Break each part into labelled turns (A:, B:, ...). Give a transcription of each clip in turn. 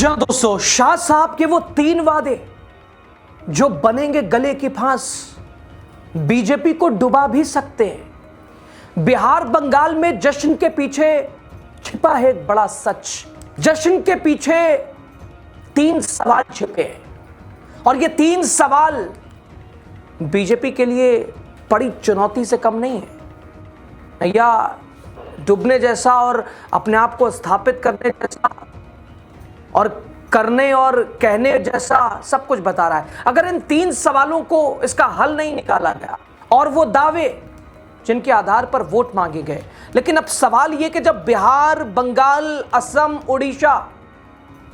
A: जी हाँ दोस्तों, शाह साहब के वो 3 वादे जो बनेंगे गले की फांस, बीजेपी को डुबा भी सकते हैं। बिहार बंगाल में जश्न के पीछे छिपा है एक बड़ा सच। जश्न के पीछे 3 सवाल छिपे हैं और ये 3 सवाल बीजेपी के लिए बड़ी चुनौती से कम नहीं है। या डूबने जैसा और अपने आप को स्थापित करने जैसा और करने और कहने जैसा सब कुछ बता रहा है। अगर इन 3 सवालों को इसका हल नहीं निकाला गया और वो दावे जिनके आधार पर वोट मांगे गए, लेकिन अब सवाल ये कि जब बिहार, बंगाल, असम, उड़ीसा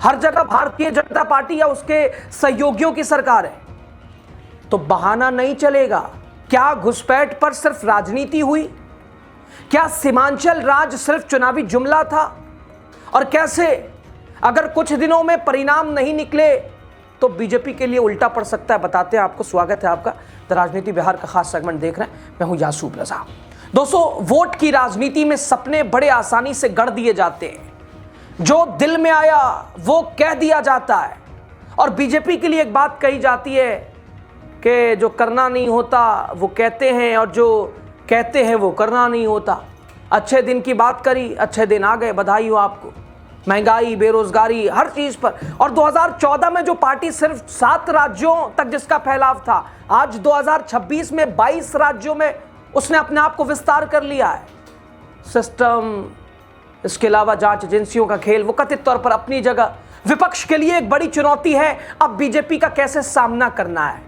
A: हर जगह भारतीय जनता पार्टी या उसके सहयोगियों की सरकार है, तो बहाना नहीं चलेगा। क्या घुसपैठ पर सिर्फ राजनीति हुई? क्या सीमांचल राज सिर्फ चुनावी जुमला था? और कैसे अगर कुछ दिनों में परिणाम नहीं निकले तो बीजेपी के लिए उल्टा पड़ सकता है? बताते हैं आपको। स्वागत है आपका द राजनीति बिहार का खास सेगमेंट देख रहे हैं। मैं हूं यासूब रजा। दोस्तों, वोट की राजनीति में सपने बड़े आसानी से गढ़ दिए जाते हैं। जो दिल में आया वो कह दिया जाता है और बीजेपी के लिए एक बात कही जाती है कि जो करना नहीं होता वो कहते हैं और जो कहते हैं वो करना नहीं होता। अच्छे दिन की बात करी, अच्छे दिन आ गए, बधाई हो आपको। महंगाई, बेरोजगारी, हर चीज पर। और 2014 में जो पार्टी सिर्फ 7 राज्यों तक जिसका फैलाव था, आज 2026 में 22 राज्यों में उसने अपने आप को विस्तार कर लिया है। सिस्टम, इसके अलावा जांच एजेंसियों का खेल, वो कथित तौर पर अपनी जगह। विपक्ष के लिए एक बड़ी चुनौती है अब बीजेपी का कैसे सामना करना है।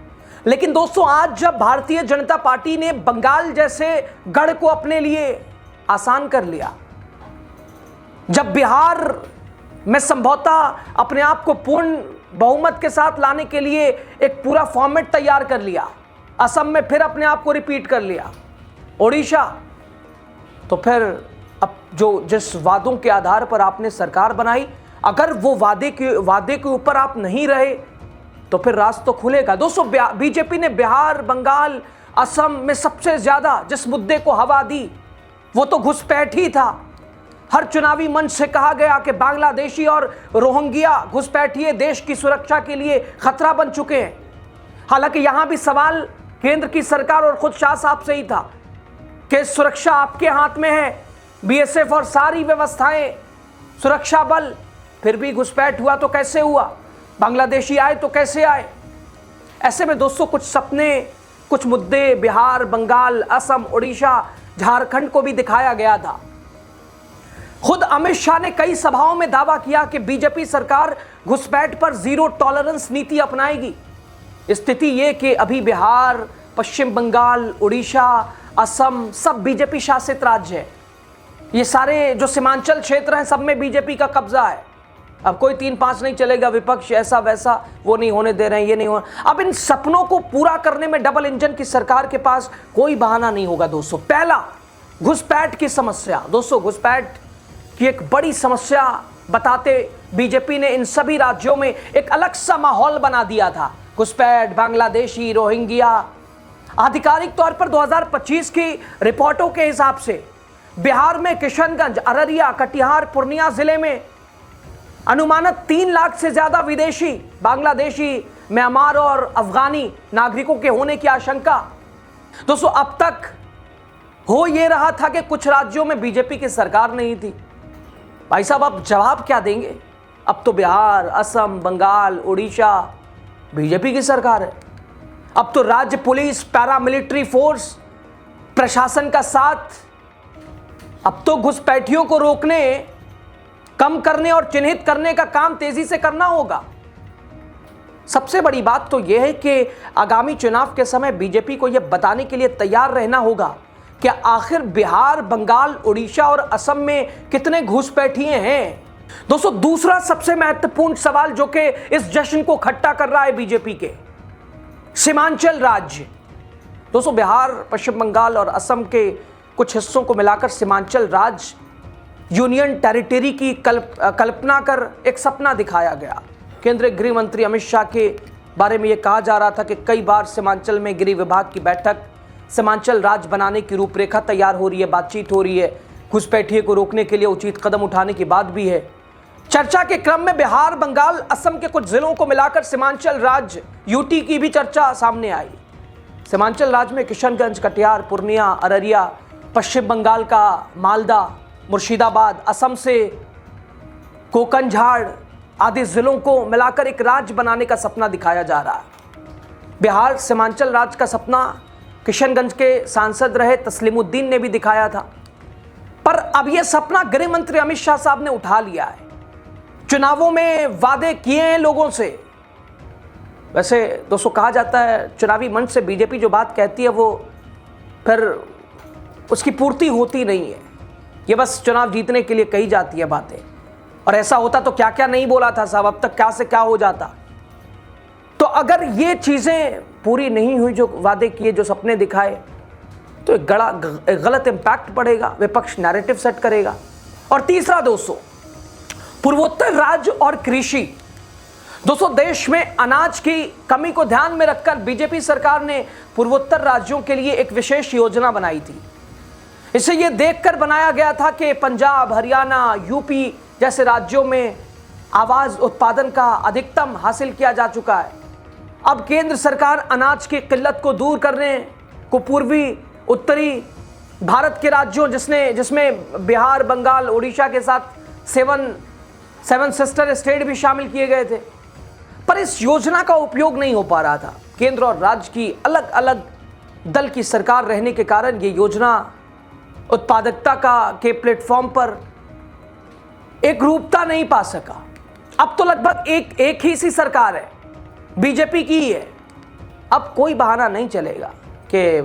A: लेकिन दोस्तों, आज जब भारतीय जनता पार्टी ने बंगाल जैसे गढ़ को अपने लिए आसान कर लिया, जब बिहार में संभवतः अपने आप को पूर्ण बहुमत के साथ लाने के लिए एक पूरा फॉर्मेट तैयार कर लिया, असम में फिर अपने आप को रिपीट कर लिया, ओडिशा, तो फिर अब जो जिस वादों के आधार पर आपने सरकार बनाई, अगर वो वादे के ऊपर आप नहीं रहे तो फिर रास्ता तो खुलेगा। दोस्तों, बीजेपी ने बिहार, बंगाल, असम में सबसे ज्यादा जिस मुद्दे को हवा दी वो तो घुसपैठ ही था। हर चुनावी मंच से कहा गया कि बांग्लादेशी और रोहिंग्या घुसपैठिए देश की सुरक्षा के लिए खतरा बन चुके हैं। हालांकि यहां भी सवाल केंद्र की सरकार और खुद शाह साहब से ही था कि सुरक्षा आपके हाथ में है, बीएसएफ और सारी व्यवस्थाएं, सुरक्षा बल, फिर भी घुसपैठ हुआ तो कैसे हुआ? बांग्लादेशी आए तो कैसे आए? ऐसे में दोस्तों, कुछ सपने, कुछ मुद्दे बिहार, बंगाल, असम, उड़ीसा, झारखंड को भी दिखाया गया था। खुद अमित शाह ने कई सभाओं में दावा किया कि बीजेपी सरकार घुसपैठ पर जीरो टॉलरेंस नीति अपनाएगी। स्थिति यह कि अभी बिहार, पश्चिम बंगाल, उड़ीसा, असम सब बीजेपी शासित राज्य है। ये सारे जो सीमांचल क्षेत्र हैं सब में बीजेपी का कब्जा है। अब कोई 3-5 नहीं चलेगा, विपक्ष ऐसा वैसा वो नहीं होने दे रहे हैं, ये नहीं हो। अब इन सपनों को पूरा करने में डबल इंजन की सरकार के पास कोई बहाना नहीं होगा। दोस्तों, पहला, घुसपैठ की समस्या। दोस्तों, घुसपैठ की एक बड़ी समस्या बताते बीजेपी ने इन सभी राज्यों में एक अलग सा माहौल बना दिया था। घुसपैठ, बांग्लादेशी, रोहिंग्या। आधिकारिक तौर पर 2025 की रिपोर्टों के हिसाब से बिहार में किशनगंज, अररिया, कटिहार, पूर्णिया जिले में अनुमानित 3 लाख से ज्यादा विदेशी, बांग्लादेशी, म्यांमार और अफगानी नागरिकों के होने की आशंका। दोस्तों, अब तक हो यह रहा था कि कुछ राज्यों में बीजेपी की सरकार नहीं थी। भाई साहब, अब जवाब क्या देंगे? अब तो बिहार, असम, बंगाल, उड़ीसा बीजेपी की सरकार है। अब तो राज्य पुलिस, पैरामिलिट्री फोर्स, प्रशासन का साथ। अब तो घुसपैठियों को रोकने, कम करने और चिन्हित करने का काम तेजी से करना होगा। सबसे बड़ी बात तो यह है कि आगामी चुनाव के समय बीजेपी को यह बताने के लिए तैयार रहना होगा कि आखिर बिहार, बंगाल, उड़ीसा और असम में कितने घुसपैठिए हैं। दोस्तों, दूसरा सबसे महत्वपूर्ण सवाल जो कि इस जश्न को खट्टा कर रहा है बीजेपी के, सीमांचल राज्य। दोस्तों, बिहार, पश्चिम बंगाल और असम के कुछ हिस्सों को मिलाकर सीमांचल राज्य, यूनियन टेरिटरी की कल्पना कर एक सपना दिखाया गया। केंद्रीय गृह मंत्री अमित शाह के बारे में यह कहा जा रहा था कि कई बार सीमांचल में गृह विभाग की बैठक, सीमांचल राज्य बनाने की रूपरेखा तैयार हो रही है, बातचीत हो रही है, घुसपैठिए को रोकने के लिए उचित कदम उठाने की बात भी है। चर्चा के क्रम में बिहार, बंगाल, असम के कुछ जिलों को मिलाकर सीमांचल राज्य यूटी की भी चर्चा सामने आई। सीमांचल राज्य में किशनगंज, कटिहार, पूर्णिया, अररिया, पश्चिम बंगाल का मालदा, मुर्शिदाबाद, असम से कोकनझाड़ आदि जिलों को मिलाकर एक राज्य बनाने का सपना दिखाया जा रहा है। बिहार सीमांचल राज्य का सपना किशनगंज के सांसद रहे तस्लीमुद्दीन ने भी दिखाया था, पर अब यह सपना गृह मंत्री अमित शाह साहब ने उठा लिया है। चुनावों में वादे किए हैं लोगों से। वैसे दोस्तों कहा जाता है चुनावी मंच से बीजेपी जो बात कहती है वो फिर उसकी पूर्ति होती नहीं है, ये बस चुनाव जीतने के लिए कही जाती है बातें। और ऐसा होता तो क्या क्या नहीं बोला था साहब, अब तक क्या से क्या हो जाता। तो अगर ये चीजें पूरी नहीं हुई, जो वादे किए, जो सपने दिखाए, तो एक गलत इंपैक्ट पड़ेगा, विपक्ष नैरेटिव सेट करेगा। और तीसरा दोस्तों, पूर्वोत्तर राज्य और कृषि। दोस्तों देश में अनाज की कमी को ध्यान में रखकर बीजेपी सरकार ने पूर्वोत्तर राज्यों के लिए एक विशेष योजना बनाई थी। इसे यह देखकर बनाया गया था कि पंजाब, हरियाणा, यूपी जैसे राज्यों में आवाज उत्पादन का अधिकतम हासिल किया जा चुका है। अब केंद्र सरकार अनाज की किल्लत को दूर करने को पूर्वी उत्तरी भारत के राज्यों जिसमें बिहार, बंगाल, उड़ीसा के साथ सेवन सिस्टर स्टेट भी शामिल किए गए थे, पर इस योजना का उपयोग नहीं हो पा रहा था। केंद्र और राज्य की अलग अलग दल की सरकार रहने के कारण ये योजना उत्पादकता के प्लेटफॉर्म पर एक रूपता नहीं पा सका। अब तो लगभग एक ही सी सरकार है, बीजेपी की ही है। अब कोई बहाना नहीं चलेगा कि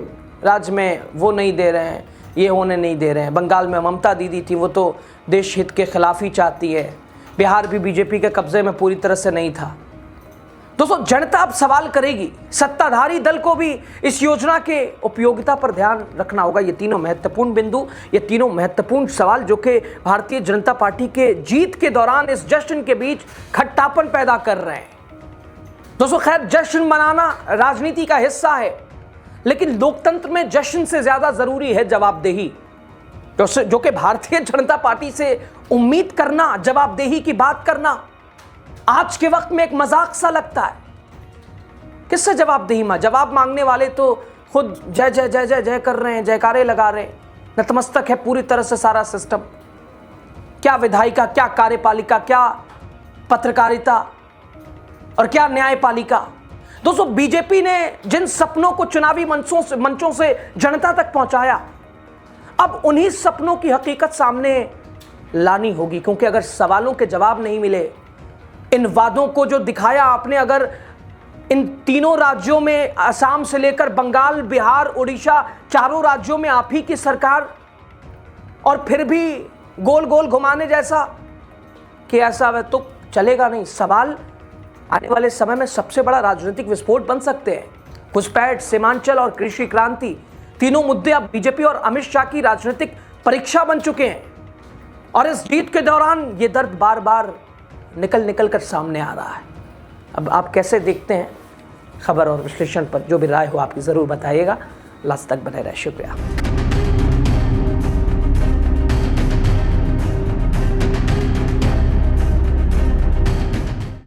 A: राज्य में वो नहीं दे रहे हैं, ये होने नहीं दे रहे हैं। बंगाल में ममता दीदी थी, वो तो देश हित के खिलाफ ही चाहती है। बिहार भी बीजेपी के कब्जे में पूरी तरह से नहीं था। दोस्तों जनता अब सवाल करेगी, सत्ताधारी दल को भी इस योजना के उपयोगिता पर ध्यान रखना होगा। ये तीनों महत्वपूर्ण बिंदु, ये तीनों महत्वपूर्ण सवाल जो कि भारतीय जनता पार्टी के जीत के दौरान इस जश्न के बीच खट्टापन पैदा कर रहे हैं। दोस्तों खैर, जश्न मनाना राजनीति का हिस्सा है, लेकिन लोकतंत्र में जश्न से ज्यादा जरूरी है जवाबदेही, जो कि भारतीय जनता पार्टी से उम्मीद करना, जवाबदेही की बात करना आज के वक्त में एक मजाक सा लगता है। किससे जवाबदेही जवाब मांगने वाले तो खुद जय जय जय जय जय कर रहे हैं, जयकारे लगा रहे हैं, नतमस्तक है पूरी तरह से सारा सिस्टम। क्या विधायिका, क्या कार्यपालिका, क्या पत्रकारिता और क्या न्यायपालिका। दोस्तों बीजेपी ने जिन सपनों को चुनावी मंचों से जनता तक पहुंचाया, अब उन्हीं सपनों की हकीकत सामने लानी होगी, क्योंकि अगर सवालों के जवाब नहीं मिले, इन वादों को जो दिखाया आपने, अगर इन तीनों राज्यों में असम से लेकर बंगाल, बिहार, उड़ीसा, चारों राज्यों में आप ही की सरकार, और फिर भी गोल गोल घुमाने जैसा कि ऐसा वह तो चलेगा नहीं। सवाल आने वाले समय में सबसे बड़ा राजनीतिक विस्फोट बन सकते हैं। घुसपैठ, सीमांचल और कृषि क्रांति, तीनों मुद्दे अब बीजेपी और अमित शाह की राजनीतिक परीक्षा बन चुके हैं। और इस जीत के दौरान ये दर्द बार बार निकल कर सामने आ रहा है। अब आप कैसे देखते हैं खबर और विश्लेषण पर जो भी राय हो आपकी ज़रूर बताइएगा। लास्ट तक बने रहे, शुक्रिया।